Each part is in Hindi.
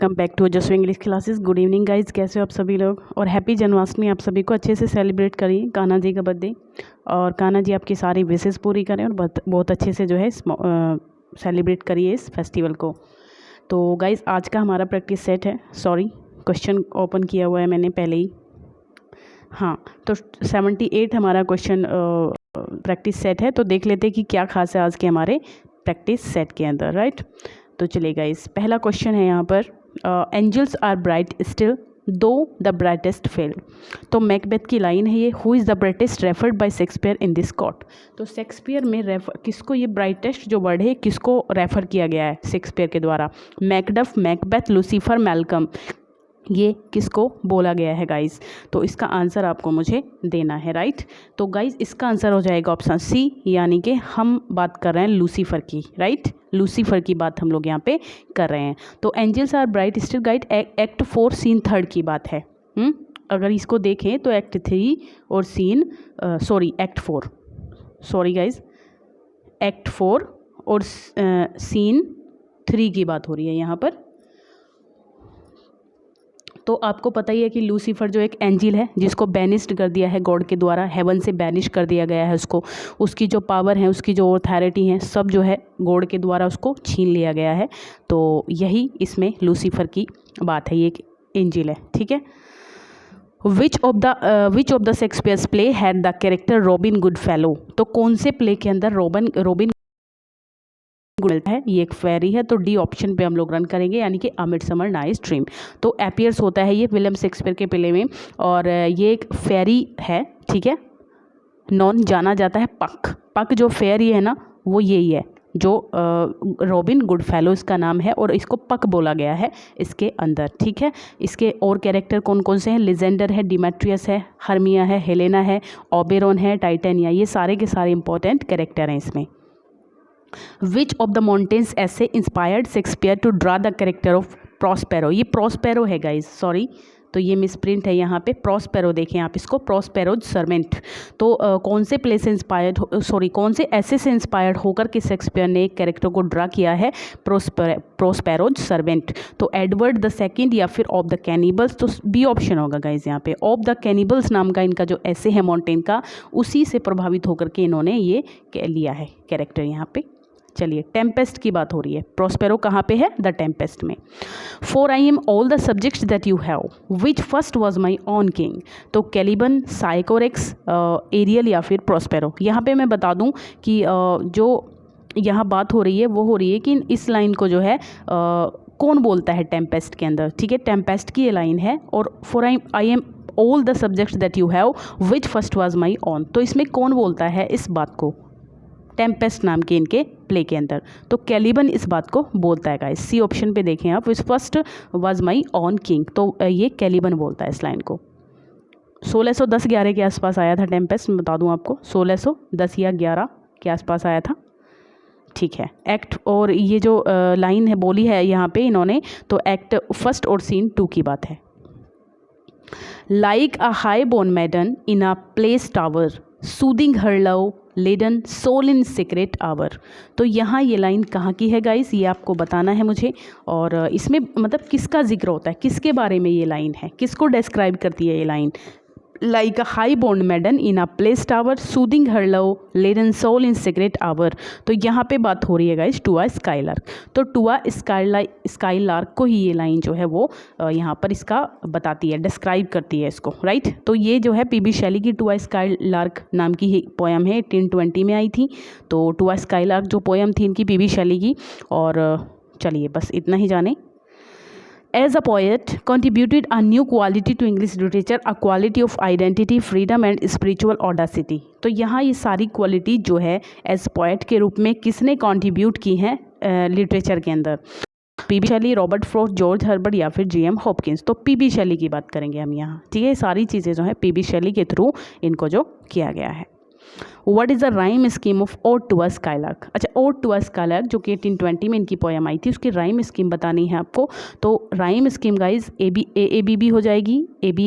कम बैक टू जसो English classes. Good evening guys, कैसे हो आप सभी लोग। और हैप्पी जन्माष्टमी आप सभी को अच्छे से सेलिब्रेट करिए कान्हा जी का बर्थडे, और कान्हा जी आपकी सारी विशेष पूरी करें और बहुत अच्छे से जो है सेलिब्रेट करिए इस फेस्टिवल को। तो गाइज आज का हमारा प्रैक्टिस सेट है, सॉरी क्वेश्चन ओपन किया हुआ है मैंने पहले ही। हाँ, तो 78 हमारा क्वेश्चन प्रैक्टिस सेट है, तो देख लेते हैं कि क्या खास है आज के हमारे प्रैक्टिस सेट के अंदर, राइट। तो चलिए गाइस, पहला क्वेश्चन है यहाँ पर, angels are bright still though the brightest fell. तो मैकबेथ की लाइन है ये, who is the brightest referred by Shakespeare in this quote. तो शेक्सपियर में रेफर किसको, ये ब्राइटेस्ट जो वर्ड है किसको रेफर किया गया है शेक्सपियर के द्वारा। मैकडफ, मैकबेथ, लूसीफर, मैल्कम, ये किसको बोला गया है गाइस। तो इसका आंसर आपको मुझे देना है, राइट। तो गाइस इसका आंसर हो जाएगा ऑप्शन सी, यानी कि हम बात कर रहे हैं लूसीफर की, राइट। लूसीफर की बात हम लोग यहाँ पे कर रहे हैं। तो angels are bright still guys act 4 scene 3 की बात है। अगर इसको देखें तो एक्ट 3 और scene act 4, sorry guys, act 4 और सीन 3 की बात हो रही है यहाँ पर। तो आपको पता ही है कि लूसीफर जो एक एंजिल है जिसको बैनिस्ड कर दिया है गॉड के द्वारा, हेवन से बैनिश कर दिया गया है उसको, उसकी जो पावर है, उसकी जो अथॉरिटी है, सब जो है गॉड के द्वारा उसको छीन लिया गया है। तो यही इसमें लूसीफर की बात है, ये एक एंजिल है, ठीक है। विच of the Shakespeare's play had the character robin Goodfellow. तो कौन से प्ले के अंदर रॉबिन है, ये एक फेरी है। तो डी ऑप्शन पे हम लोग रन करेंगे, यानी कि अ मिडसमर नाइट्स ड्रीम। तो अपीयर्स होता है ये विलियम शेक्सपियर के प्ले में, और ये एक फेरी है, ठीक है। नॉन जाना जाता है पक जो फेरी है ना, वो यही है जो रॉबिन गुडफेलो इसका नाम है, और इसको पक बोला गया है इसके अंदर, ठीक है। इसके और कैरेक्टर कौन कौन से हैं, लिजेंडर है, डिमेट्रियस है, हर्मिया है, हेलेना है, ओबेरॉन है, टाइटेनिया, ये सारे के सारे इंपॉर्टेंट कैरेक्टर हैं इसमें। विच ऑफ द माउंटेन्स ऐसे inspired Shakespeare to draw the character of Prospero. ये प्रॉस्पेरो है गाइज, सॉरी, तो ये मिसप्रिंट है यहाँ पे, प्रॉस्पेरो देखें आप इसको, प्रॉस्पेरोज सर्वेंट। तो कौन से प्ले से इंस्पायर्ड, कौन से ऐसे से इंस्पायर्ड होकर के शेक्सपियर ने एक कैरेक्टर को ड्रा किया है, प्रॉस्पेरोज सर्वेंट। तो एडवर्ड द सेकंड या फिर ऑफ द कैनिबल्स। तो बी ऑप्शन होगा गाइज यहाँ पे, ऑफ द कैनिबल्स नाम का इनका जो ऐसे है माउंटेन का, उसी से प्रभावित होकर के इन्होंने ये लिया है कैरेक्टर यहाँ पे। चलिए, टेम्पेस्ट की बात हो रही है, प्रॉस्पेरो कहाँ पे है, द टेम्पेस्ट में। For I am all the subjects that you have which first was my own king. तो कैलिबन, साइकोरेक्स, एरियल या फिर प्रॉस्पेरो। यहाँ पे मैं बता दूँ कि जो यहाँ बात हो रही है वो हो रही है कि इस लाइन को जो है कौन बोलता है टेम्पेस्ट के अंदर, ठीक है। टेम्पेस्ट की ये लाइन है, और for I am all the subjects that you have which first was my on. तो इसमें कौन बोलता है इस बात को, टेम्पेस्ट नाम के इनके प्ले के अंदर। तो कैलिबन इस बात को बोलता है गाइस। सी ऑप्शन पे देखें आप, which first was my own king. तो ये कैलिबन बोलता है इस लाइन को। 1610-11 के आसपास आया था टेम्पेस्ट, मैं बता दूं आपको, 1610 या 11 के आसपास आया था, ठीक है। एक्ट, और ये जो लाइन है बोली है यहाँ पे इन्होंने, तो एक्ट 1 और सीन 2 की बात है। Like a high born maiden in a palace tower soothing her love laden soul in secret hour. तो यहाँ ये लाइन कहाँ की है गाइस, ये आपको बताना है मुझे। और इसमें मतलब किसका जिक्र होता है, किसके बारे में ये लाइन है, किसको डिस्क्राइब करती है ये line. Like a high born maiden in a palace tower soothing her love laden soul in secret hour. तो यहाँ पे बात हो रही है गाइस टू अ स्काईलार्क। तो टू अ स्काईलार्क को ही ये लाइन जो है वो यहाँ पर इसका बताती है, डिस्क्राइब करती है इसको, राइट। तो ये जो है पीबी शैली की टू अ स्काईलार्क नाम की ही पोयम है, 1820 में आई थी। तो टू अ स्काईलार्क जो पोयम थी इनकी पीबी शैली की। और चलिए बस इतना ही जाने। As a poet, contributed a new quality to English literature, a quality of identity, freedom and spiritual audacity. तो यहाँ ये सारी क्वालिटी जो है एज पोएट के रूप में किसने कंट्रीब्यूट की हैं लिटरेचर के अंदर, PB Shelley, Robert Frost, George Herbert या फिर जीएम हॉपकिंस। तो पीबी शैली की बात करेंगे हम यहाँ, ठीक है। सारी चीज़ें जो है पीबी शैली के थ्रू इनको जो किया गया है। What is the rhyme scheme of ode to a skylark. अच्छा, ओड टू अ स्काईलार्क जो कि 1820 में इनकी पोयम आई थी, उसकी राइम स्कीम बतानी है आपको। तो rhyme scheme guys A B B हो जाएगी, A B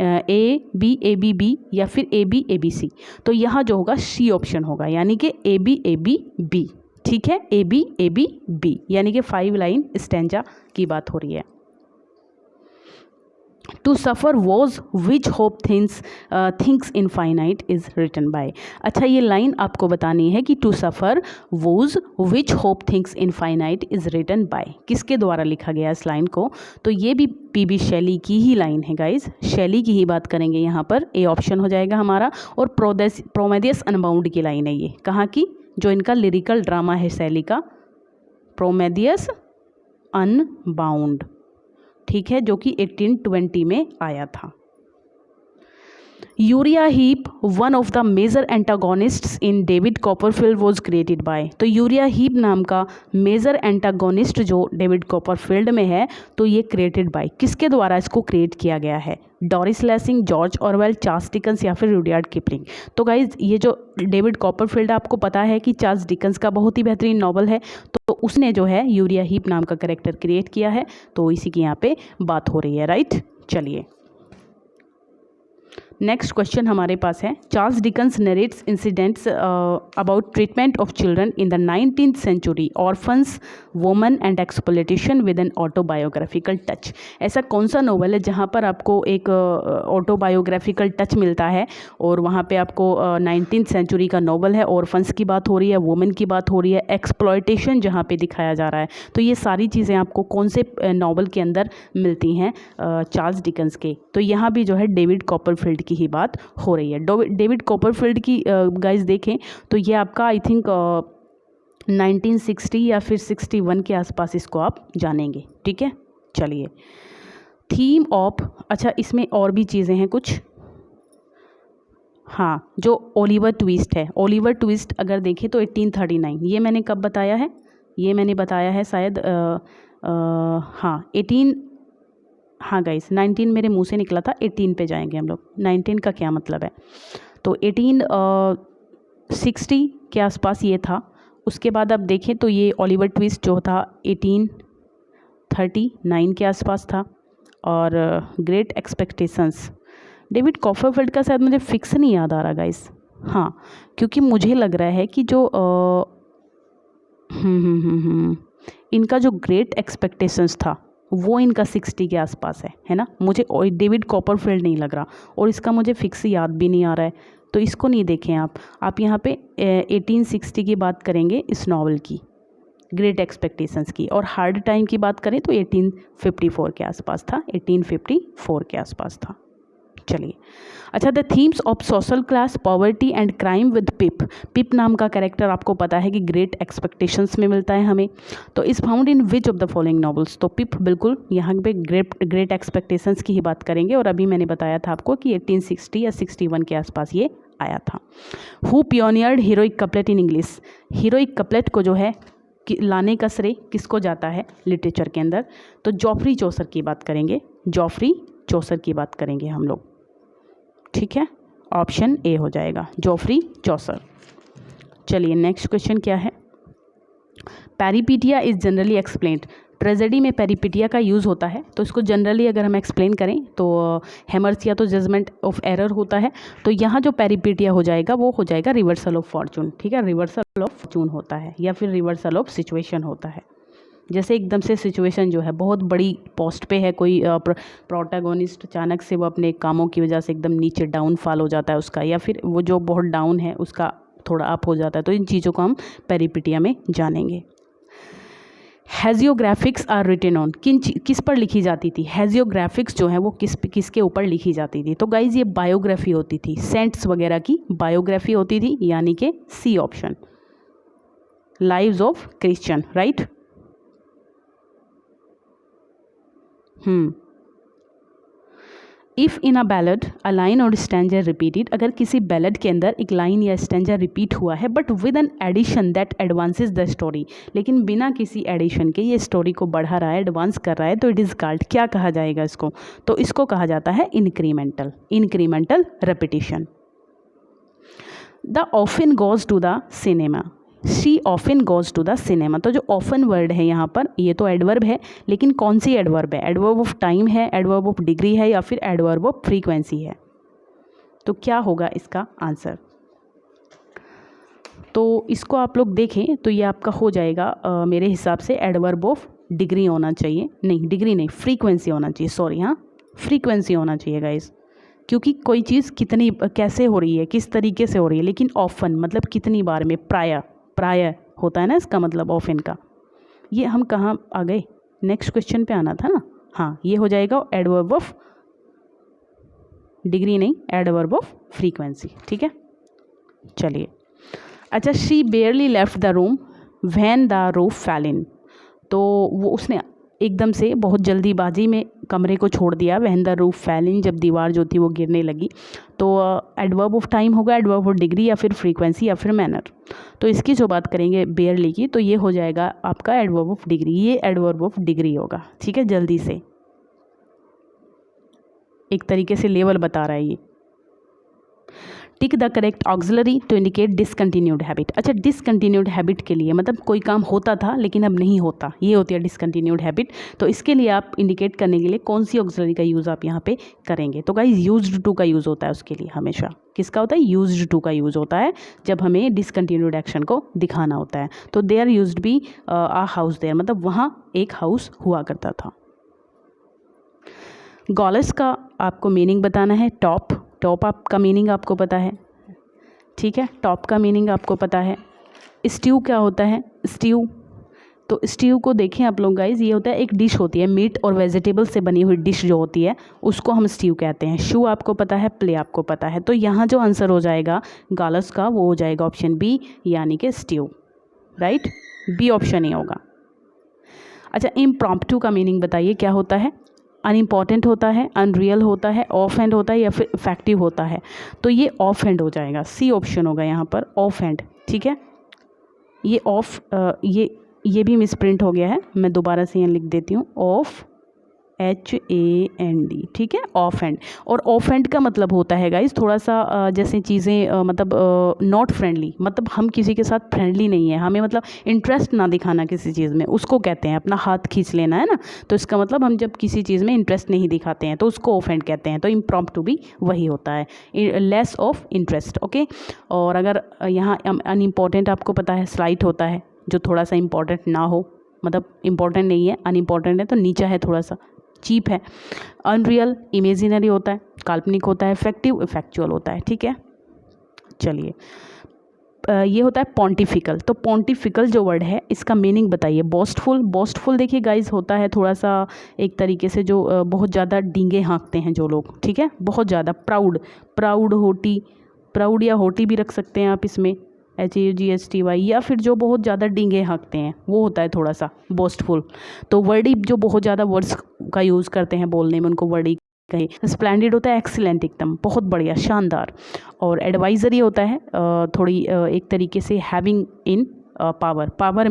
A B B या फिर ए बी सी। तो यहाँ जो होगा सी ऑप्शन होगा, यानी कि ए बी बी, ठीक है। ए बी बी यानी कि 5 लाइन स्टैंजा की बात हो रही है। To suffer was which hope things infinite is written by. अच्छा, ये लाइन आपको बतानी है कि to suffer was which hope things infinite is written by, किसके द्वारा लिखा गया इस लाइन को। तो ये भी पीबी शैली की ही लाइन है गाइज, शैली की ही बात करेंगे यहाँ पर, ए ऑप्शन हो जाएगा हमारा। और प्रोमेथियस अनबाउंड की लाइन है ये, कहाँ की, जो इनका लिरिकल ड्रामा है शैली का, प्रोमेथियस अनबाउंड, ठीक है, जो कि 1820 में आया था। Uriah Heep, one of the major antagonists in David Copperfield was created by. तो यूरिया हीप नाम का मेजर एंटागोनिस्ट जो डेविड कॉपरफील्ड में है, तो ये क्रिएटेड बाय, किसके द्वारा इसको क्रिएट किया गया है, Doris Lessing, George Orwell, Charles Dickens या फिर रुडयार्ड किपलिंग। तो गाइज ये जो डेविड कॉपरफील्ड, आपको पता है कि चार्ल्स डिकन्स का बहुत ही बेहतरीन नॉवल है, तो उसने जो है यूरिया हीप नाम का कैरेक्टर क्रिएट किया है, तो इसी की यहाँ पे बात हो रही है, राइट। चलिए नेक्स्ट क्वेश्चन हमारे पास है, Charles Dickens narrates incidents about treatment of children in the 19th century, orphans, women and exploitation with an autobiographical touch. ऐसा कौन सा नॉवल है जहाँ पर आपको एक ऑटोबायोग्राफिकल टच मिलता है, और वहाँ पे आपको 19th सेंचुरी का नॉवल है, ऑर्फन्स की बात हो रही है, वुमेन की बात हो रही है, एक्सप्लॉयटेशन जहाँ पे दिखाया जा रहा है। तो ये सारी चीज़ें आपको कौन से नॉवल के अंदर मिलती हैं, चार्ल्स डिकन्स के। तो यहाँ भी जो है डेविड कॉपरफील्ड की ही बात हो रही है। डेविड कॉपरफील्ड की गाइस देखें तो ये आपका आई थिंक 1960 या फिर 61 के आसपास इसको आप जानेंगे, ठीक है। चलिए थीम ऑफ, अच्छा इसमें और भी चीज़ें हैं कुछ, हाँ, जो ओलिवर ट्विस्ट है, ओलिवर ट्विस्ट अगर देखें तो 1839, ये मैंने कब बताया है, ये मैंने बताया है शायद हाँ 18, हाँ गाइस 19 मेरे मुंह से निकला था, 18 पे जाएंगे हम लोग, 19 का क्या मतलब है, तो 1860 के आसपास ये था। उसके बाद आप देखें तो ये ओलिवर ट्विस्ट जो था 1839 के आसपास था। और ग्रेट एक्सपेक्टेशंस डेविड कॉपरफील्ड का शायद मुझे फिक्स नहीं याद आ रहा गाइस, हाँ, क्योंकि मुझे लग रहा है कि जो इनका जो ग्रेट एक्सपेक्टेशंस था वो इनका 60 के आसपास है ना, मुझे डेविड कॉपरफील्ड नहीं लग रहा, और इसका मुझे फिक्स याद भी नहीं आ रहा है, तो इसको नहीं देखें आप यहाँ पे 1860 की बात करेंगे इस नावल की, ग्रेट एक्सपेक्टेशंस की। और हार्ड टाइम की बात करें तो 1854 के आसपास था, 1854 के आसपास था। चलिए अच्छा, the themes of social class, poverty and crime with Pip. Pip नाम का कैरेक्टर आपको पता है कि ग्रेट एक्सपेक्टेशंस में मिलता है हमें, तो इस found in which of the following novels. तो पिप बिल्कुल यहाँ पे ग्रेट एक्सपेक्टेशंस की ही बात करेंगे, और अभी मैंने बताया था आपको कि 1860 या 61 के आसपास ये आया था। Who pioneered heroic couplet in English. Heroic couplet को जो है लाने का श्रेय किसको जाता है लिटरेचर के अंदर, तो जॉफ्री चौसर की बात करेंगे, जॉफ्री चौसर की बात करेंगे हम लोग, ठीक है, ऑप्शन ए हो जाएगा जॉफ्री चौसर। चलिए नेक्स्ट क्वेश्चन क्या है, पेरिपिटिया इज जनरली एक्सप्लेन्ड। ट्रेजेडी में पेरिपिटिया का यूज़ होता है, तो इसको जनरली अगर हम एक्सप्लेन करें तो हेमर्स या तो जजमेंट ऑफ एरर होता है, तो यहाँ जो पेरिपिटिया हो जाएगा वो हो जाएगा रिवर्सल ऑफ फॉर्चून, ठीक है, रिवर्सल ऑफ फॉर्चून होता है या फिर रिवर्सल ऑफ सिचुएशन होता है। जैसे एकदम से सिचुएशन जो है बहुत बड़ी पोस्ट पे है, कोई प्रोटैगोनिस्ट अचानक से वो अपने कामों की वजह से एकदम नीचे डाउनफॉल हो जाता है उसका, या फिर वो जो बहुत डाउन है उसका थोड़ा अप हो जाता है, तो इन चीज़ों को हम पेरिपिटिया में जानेंगे। हेजियोग्राफिक्स आर रिटन ऑन, किस पर लिखी जाती थी, हेजियोग्राफिक्स जो है वो किसके ऊपर लिखी जाती थी, तो गाइज ये बायोग्राफी होती थी, सेंट्स वगैरह की बायोग्राफी होती थी, यानी कि C option, lives of Christian, right. If in a ballad a line or stanza repeated, अगर किसी बैलेड के अंदर एक लाइन या स्टैंजा रिपीट हुआ है but with an addition that advances the story, लेकिन बिना किसी एडिशन के ये स्टोरी को बढ़ा रहा है, एडवांस कर रहा है, तो इट इज़ कॉल्ड, क्या कहा जाएगा इसको, तो इसको कहा जाता है incremental repetition. The often goes to the cinema, she often goes to the cinema, तो जो ऑफन वर्ड है यहाँ पर ये तो एडवर्ब है, लेकिन कौन सी एडवर्ब है, एडवर्ब ऑफ टाइम है, एडवर्ब ऑफ डिग्री है, या फिर एडवर्ब ऑफ फ्रीक्वेंसी है, तो क्या होगा इसका आंसर। तो इसको आप लोग देखें तो ये आपका हो जाएगा मेरे हिसाब से एडवर्ब ऑफ डिग्री होना चाहिए, नहीं डिग्री नहीं फ्रीक्वेंसी होना चाहिए, सॉरी, हाँ फ्रीक्वेंसी होना चाहिए गाइस, क्योंकि कोई चीज़ कितनी कैसे हो रही है, किस तरीके से हो रही है, लेकिन ऑफन मतलब कितनी बार में, प्राय होता है ना इसका मतलब ऑफन का। ये हम कहाँ आ गए, नेक्स्ट क्वेश्चन पे आना था ना। हाँ, ये हो जाएगा एडवर्ब ऑफ डिग्री, नहीं एडवर्ब ऑफ फ्रीक्वेंसी, ठीक है। चलिए, अच्छा, she barely left the room when the roof fell in, तो वो उसने एकदम से बहुत जल्दीबाजी में कमरे को छोड़ दिया, व्हेन द रूफ फेल इन, जब दीवार जो थी वो गिरने लगी। तो एडवर्ब ऑफ टाइम होगा, एडवर्ब ऑफ डिग्री, या फिर फ्रीक्वेंसी, या फिर मैनर। तो इसकी जो बात करेंगे बेयरली की, तो ये हो जाएगा आपका एडवर्ब ऑफ डिग्री, ये एडवर्ब ऑफ डिग्री होगा, ठीक है। जल्दी से एक तरीके से लेवल बता रहा है ये। Tick the correct auxiliary to indicate discontinued habit. अच्छा, डिसकंटिन्यूड हैबिट के लिए मतलब कोई काम होता था लेकिन अब नहीं होता, ये होती है डिसकंटिन्यूड हैबिट। तो इसके लिए आप इंडिकेट करने के लिए कौन सी ऑक्सिलरी का यूज़ आप यहाँ पे करेंगे? तो गाइस यूज्ड टू का यूज़ होता है उसके लिए हमेशा। किसका होता है? यूज्ड टू का यूज़ होता है जब हमें डिसकंटिन्यूड एक्शन को दिखाना होता है। तो there used be a house there, मतलब वहाँ एक हाउस हुआ करता था। गॉलेस का आपको मीनिंग बताना है। टॉप आपका मीनिंग आपको पता है, ठीक है। टॉप का मीनिंग आपको पता है। स्ट्यू क्या होता है? स्ट्यू, तो स्ट्यू को देखें आप लोग गाइज, ये होता है एक डिश होती है, मीट और वेजिटेबल से बनी हुई डिश जो होती है उसको हम स्ट्यू कहते हैं। शू आपको पता है, प्ले आपको पता है। तो यहाँ जो आंसर हो जाएगा गॉलेस का वो हो जाएगा ऑप्शन बी, यानी कि स्ट्यू, राइट। बी ऑप्शन ही होगा। अच्छा, इम्प्रॉम्प्टू का मीनिंग बताइए क्या होता है? अनइम्पॉर्टेंट होता है, अनरियल होता है, ऑफ हैंड होता है, या फिर इफेक्टिव होता है। तो ये ऑफ हैंड हो जाएगा, सी ऑप्शन होगा यहाँ पर, ऑफ हैंड, ठीक है। ये ये भी मिसप्रिंट हो गया है, मैं दोबारा से यहाँ लिख देती हूँ, ऑफ HAND, ठीक है, ऑफ हैंड। और ऑफ हैंड का मतलब होता है गाइज थोड़ा सा जैसे चीज़ें मतलब नॉट फ्रेंडली, मतलब हम किसी के साथ फ्रेंडली नहीं है, हमें मतलब इंटरेस्ट ना दिखाना किसी चीज़ में, उसको कहते हैं अपना हाथ खींच लेना, है ना। तो इसका मतलब हम जब किसी चीज़ में इंटरेस्ट नहीं दिखाते हैं तो उसको ऑफ हैंड कहते हैं। तो इम्प्रॉम्प्टू भी वही होता है, लेस ऑफ इंटरेस्ट, ओके। और अगर यहाँ अनइम्पॉर्टेंट आपको पता है, स्लाइट होता है जो थोड़ा सा इंपॉर्टेंट ना हो, मतलब इंपॉर्टेंट नहीं है, अनइम्पॉर्टेंट है तो नीचा है, थोड़ा सा चीप है। अनरियल इमेजिनरी होता है, काल्पनिक होता है। इफेक्टिव इफेक्चुअल होता है, ठीक है। चलिए, ये होता है पॉन्टिफिकल। तो पॉन्टिफिकल जो वर्ड है इसका मीनिंग बताइए। बोस्टफुल देखिए गाइज होता है थोड़ा सा एक तरीके से जो बहुत ज़्यादा डींगे हाँकते हैं जो लोग, ठीक है, बहुत ज़्यादा। प्राउड या होटी भी रख सकते हैं आप इसमें, HAGSTY, या फिर जो बहुत ज़्यादा डींगे हाँकते हैं वो होता है थोड़ा सा बोस्टफुल। तो वर्डी जो बहुत ज़्यादा वर्ड्स का यूज़ करते हैं बोलने में, उनको वर्डी कहें। स्प्लेंडिड होता है एक्सीलेंट, एकदम बहुत बढ़िया, शानदार। और एडवाइजरी होता है थोड़ी एक तरीके से हैविंग इन पावर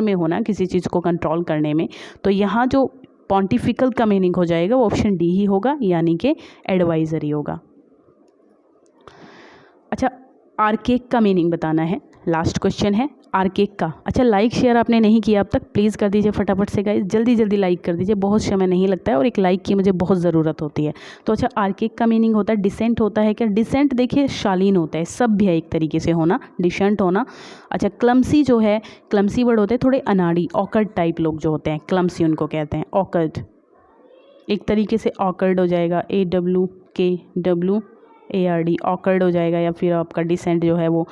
में होना किसी चीज़ को कंट्रोल करने में। तो यहाँ जो पॉन्टिफिकल का मीनिंग हो जाएगा वो ऑप्शन डी ही होगा, यानी कि एडवाइजरी होगा। अच्छा, आर्केक का मीनिंग बताना है, लास्ट क्वेश्चन है आर्केक का। अच्छा, लाइक शेयर आपने नहीं किया अब तक, प्लीज़ कर दीजिए फटाफट से गाइस, जल्दी लाइक कर दीजिए, बहुत समय नहीं लगता है और एक लाइक की मुझे बहुत ज़रूरत होती है। तो अच्छा, आर्केक का मीनिंग होता है डिसेंट होता है क्या? डिसेंट देखिए शालीन होता है, सभ्य एक तरीके से होना, डिसेंट होना। अच्छा, क्लमसी जो है, क्लमसी वर्ड होते हैं थोड़े अनाड़ी, ऑकर्ड टाइप लोग जो होते हैं, क्लमसी उनको कहते हैं, ऑकर्ड। एक तरीके से ऑकर्ड हो जाएगा, AWKWARD, ऑकर्ड हो जाएगा। या फिर आपका डिसेंट जो है वो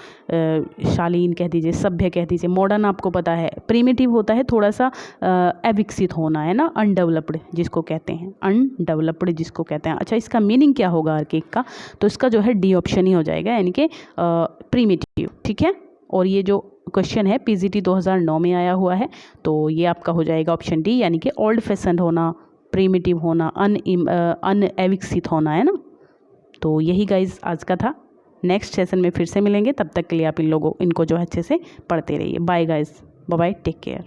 शालीन कह दीजिए, सभ्य कह दीजिए। मॉडर्न आपको पता है, प्रिमिटिव होता है थोड़ा सा अविकसित होना, है ना, अनडेवलप्ड जिसको कहते हैं, अच्छा, इसका मीनिंग क्या होगा आर्केक का? तो इसका जो है डी ऑप्शन ही हो जाएगा, यानी कि प्रिमिटिव, ठीक है। और ये जो क्वेश्चन है PGT 2009 में आया हुआ है, तो ये आपका हो जाएगा ऑप्शन डी, यानी कि ओल्ड फैशन होना, प्रिमिटिव होना, अविकसित होना, है ना। तो यही गाइज आज का था। नेक्स्ट सेशन में फिर से मिलेंगे, तब तक के लिए आप इनको जो है अच्छे से पढ़ते रहिए। Bye guys, bye bye, take care.